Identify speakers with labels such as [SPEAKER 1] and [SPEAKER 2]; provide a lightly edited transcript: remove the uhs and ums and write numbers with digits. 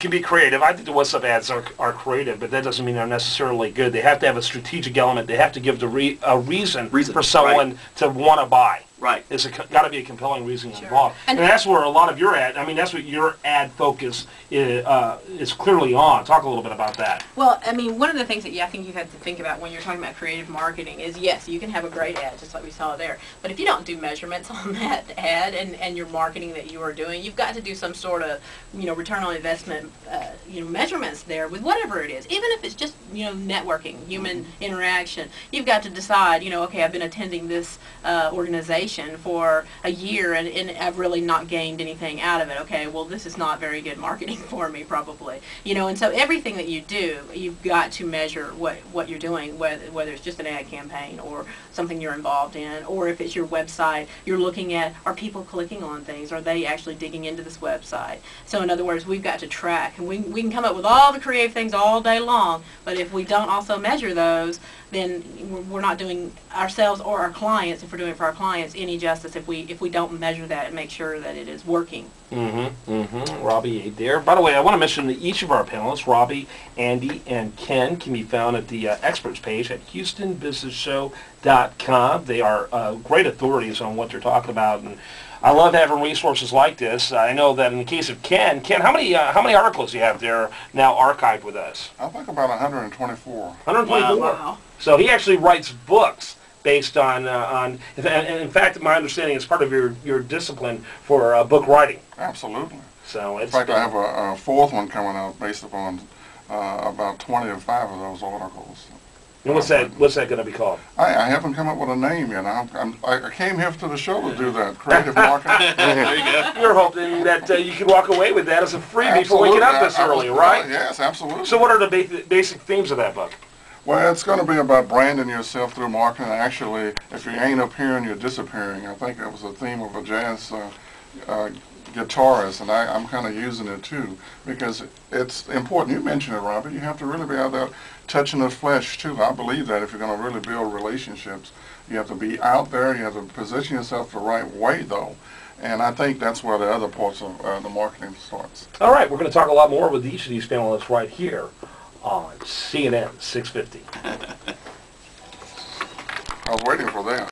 [SPEAKER 1] Can be creative. I think the WhatsApp ads are creative, but that doesn't mean they're necessarily good. They have to have a strategic element. They have to give a reason for someone to want to buy.
[SPEAKER 2] Right.
[SPEAKER 1] It's got to be a compelling reason
[SPEAKER 3] Sure.
[SPEAKER 1] involved. And that's where a lot of your ad, I mean, that's what your ad focus is clearly on. Talk a little bit about that.
[SPEAKER 3] Well, I mean, one of the things that I think you have to think about when you're talking about creative marketing is, yes, you can have a great ad, just like we saw there. But if you don't do measurements on that ad and your marketing that you are doing, you've got to do some sort of, return on investment, measurements there with whatever it is. Even if it's just, networking, human interaction. You've got to decide, okay, I've been attending this organization for a year and I've really not gained anything out of it. Okay, well, this is not very good marketing for me, probably. And so everything that you do, you've got to measure what you're doing, whether it's just an ad campaign or something you're involved in, or if it's your website, you're looking at, are people clicking on things? Are they actually digging into this website? So in other words, we've got to track, and we can come up with all the creative things all day long, but if we don't also measure those, then we're not doing ourselves or our clients, if we're doing it for our clients, any justice if we don't measure that and make sure that it is working.
[SPEAKER 1] Robbie there. By the way, I want to mention that each of our panelists, Robbie, Andy, and Ken, can be found at the experts page at HoustonBusinessShow.com. They are great authorities on what they're talking about, and I love having resources like this. I know that in the case of Ken, how many articles do you have there now archived with us?
[SPEAKER 4] I think about 124.
[SPEAKER 1] 124.
[SPEAKER 3] Wow.
[SPEAKER 1] So he actually writes books based on in fact, my understanding is part of your discipline for book writing.
[SPEAKER 4] Absolutely.
[SPEAKER 1] So
[SPEAKER 4] in fact, I have a fourth one coming out based upon about 25 of those articles.
[SPEAKER 1] And what's that going to be called?
[SPEAKER 4] I haven't come up with a name yet. I came here to the show to do that, creative marketing.
[SPEAKER 2] There you go.
[SPEAKER 1] You're hoping that you can walk away with that as a freebie for waking up this early, right?
[SPEAKER 4] Yes, absolutely.
[SPEAKER 1] So what are the basic themes of that book?
[SPEAKER 4] Well, it's going to be about branding yourself through marketing. Actually, if you ain't appearing, you're disappearing. I think that was a theme of a jazz guitarist, and I'm kind of using it too, because it's important. You mentioned it, Robert. You have to really be out there touching the flesh too. I believe that if you're going to really build relationships, you have to be out there. You have to position yourself the right way, though. And I think that's where the other parts of the marketing starts.
[SPEAKER 1] All right, we're going to talk a lot more with each of these panelists right here on CNN 650.
[SPEAKER 4] I was waiting for that.